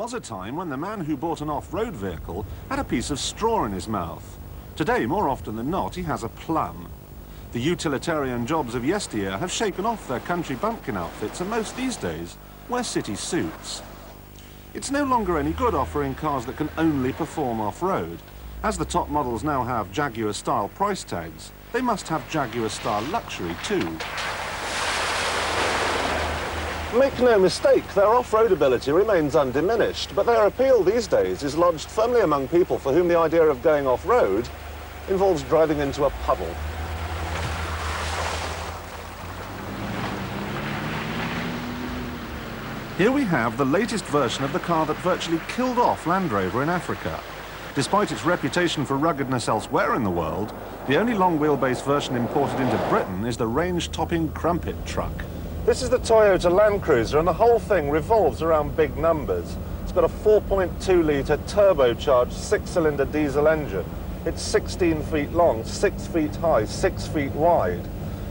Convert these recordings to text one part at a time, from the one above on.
was a time when the man who bought an off-road vehicle had a piece of straw in his mouth. Today, more often than not, he has a plum. The utilitarian jobs of yesteryear have shaken off their country bumpkin outfits, and most these days wear city suits. It's no longer any good offering cars that can only perform off-road. As the top models now have Jaguar-style price tags, they must have Jaguar-style luxury too. Make no mistake, their off-road ability remains undiminished, but their appeal these days is lodged firmly among people for whom the idea of going off-road involves driving into a puddle. Here we have the latest version of the car that virtually killed off Land Rover in Africa. Despite its reputation for ruggedness elsewhere in the world, the only long wheelbase version imported into Britain is the range-topping crumpet truck. This is the Toyota Land Cruiser, and the whole thing revolves around big numbers. It's got a 4.2-litre turbocharged 6-cylinder diesel engine. It's 16 feet long, 6 feet high, 6 feet wide.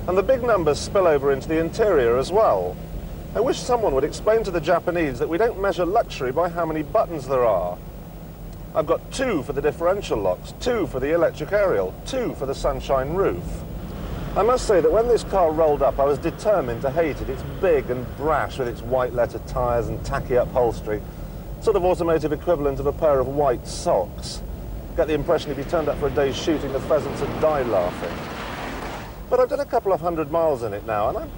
And the big numbers spill over into the interior as well. I wish someone would explain to the Japanese that we don't measure luxury by how many buttons there are. I've got 2 for the differential locks, 2 for the electric aerial, 2 for the sunshine roof. I must say that when this car rolled up, I was determined to hate it. It's big and brash with its white letter tyres and tacky upholstery, sort of automotive equivalent of a pair of white socks. Get the impression if you turned up for a day's shooting, the pheasants would die laughing. But I've done a couple of 100 miles in it now, and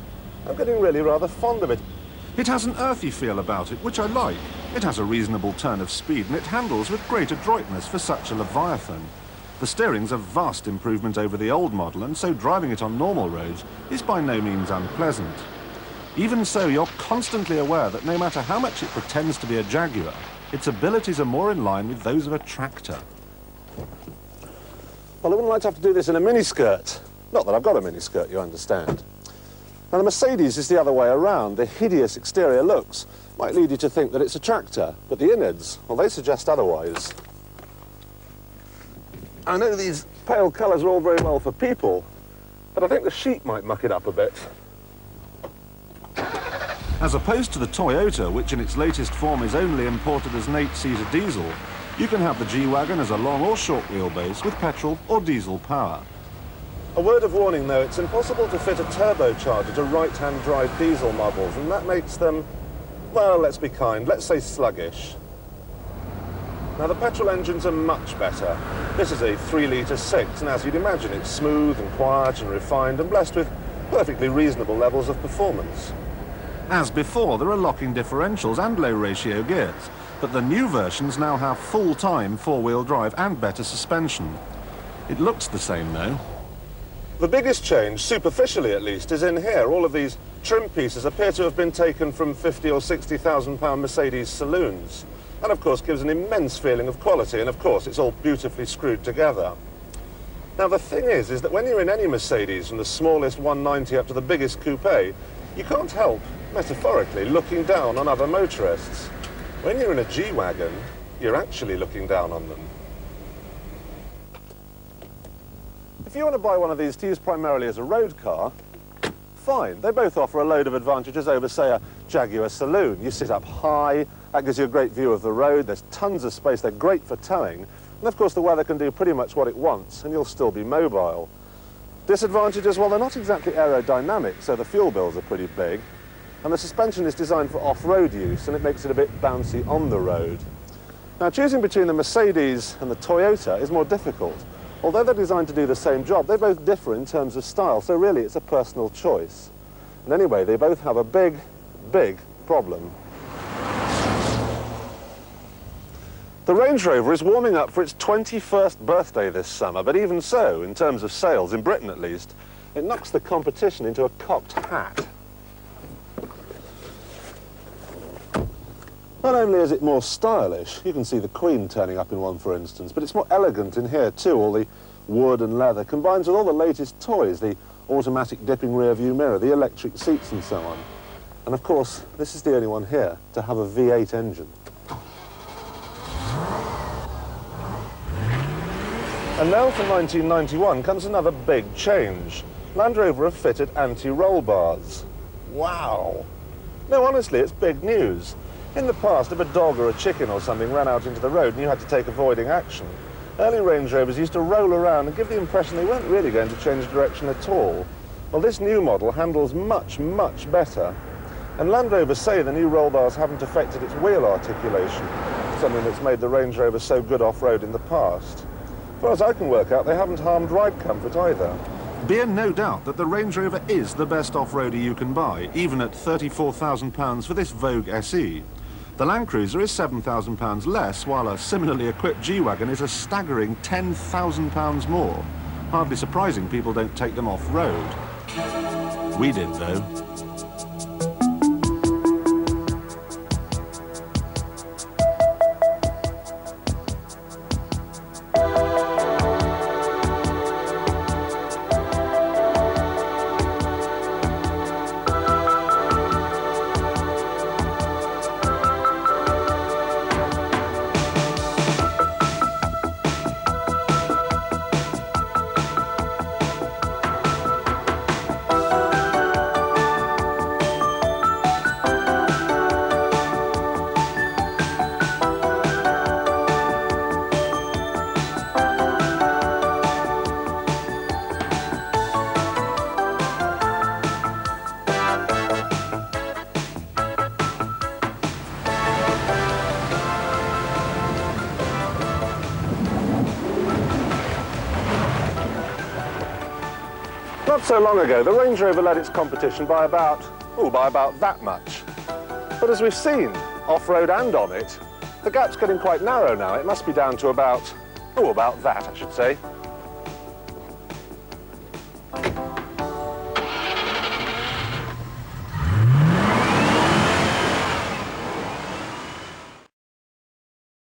I'm getting really rather fond of it. It has an earthy feel about it, which I like. It has a reasonable turn of speed, and it handles with great adroitness for such a Leviathan. The steering's a vast improvement over the old model, and so driving it on normal roads is by no means unpleasant. Even so, you're constantly aware that no matter how much it pretends to be a Jaguar, its abilities are more in line with those of a tractor. Well, I wouldn't like to have to do this in a miniskirt. Not that I've got a miniskirt, you understand. Now, the Mercedes is the other way around. The hideous exterior looks might lead you to think that it's a tractor, but the innards, well, they suggest otherwise. I know these pale colours are all very well for people, but I think the sheep might muck it up a bit. As opposed to the Toyota, which in its latest form is only imported as an 8-seater diesel, you can have the G Wagon as a long or short wheelbase with petrol or diesel power. A word of warning though, it's impossible to fit a turbocharger to right-hand drive diesel models, and that makes them, well, let's be kind, let's say sluggish. Now, the petrol engines are much better. This is a 3-litre 6, and as you'd imagine, it's smooth and quiet and refined and blessed with perfectly reasonable levels of performance. As before, there are locking differentials and low-ratio gears, but the new versions now have full-time 4-wheel drive and better suspension. It looks the same, though. The biggest change, superficially at least, is in here. All of these trim pieces appear to have been taken from £50,000 or £60,000 Mercedes saloons. And of course gives an immense feeling of quality, and of course it's all beautifully screwed together. Now the thing is that when you're in any Mercedes, from the smallest 190 up to the biggest coupe, you can't help, metaphorically, looking down on other motorists. When you're in a G Wagon, you're actually looking down on them. If you want to buy one of these to use primarily as a road car, fine. They both offer a load of advantages over, say, a Jaguar saloon. You sit up high, that gives you a great view of the road, there's tons of space, they're great for towing, and of course the weather can do pretty much what it wants, and you'll still be mobile. Disadvantages, well, they're not exactly aerodynamic, so the fuel bills are pretty big, and the suspension is designed for off-road use, and it makes it a bit bouncy on the road. Now, choosing between the Mercedes and the Toyota is more difficult. Although they're designed to do the same job, they both differ in terms of style, so really it's a personal choice. And anyway, they both have a big, big problem. The Range Rover is warming up for its 21st birthday this summer, but even so, in terms of sales, in Britain at least, it knocks the competition into a cocked hat. Not only is it more stylish, you can see the Queen turning up in one, for instance, but it's more elegant in here too. All the wood and leather combines with all the latest toys, the automatic dipping rear view mirror, the electric seats and so on. And of course, this is the only one here to have a V8 engine. And now for 1991 comes another big change. Land Rover have fitted anti-roll bars. Wow. No, honestly, it's big news. In the past, if a dog or a chicken or something ran out into the road and you had to take avoiding action, early Range Rovers used to roll around and give the impression they weren't really going to change direction at all. Well, this new model handles much, much better. And Land Rovers say the new roll bars haven't affected its wheel articulation, something that's made the Range Rover so good off-road in the past. As far as I can work out, they haven't harmed ride comfort either. Be in no doubt that the Range Rover is the best off-roader you can buy, even at £34,000 for this Vogue SE. The Land Cruiser is £7,000 less, while a similarly equipped G Wagon is a staggering £10,000 more. Hardly surprising people don't take them off-road. We did, though. Not so long ago, the Range Rover led its competition by about that much. But as we've seen, off-road and on it, the gap's getting quite narrow now. It must be down to about that, I should say.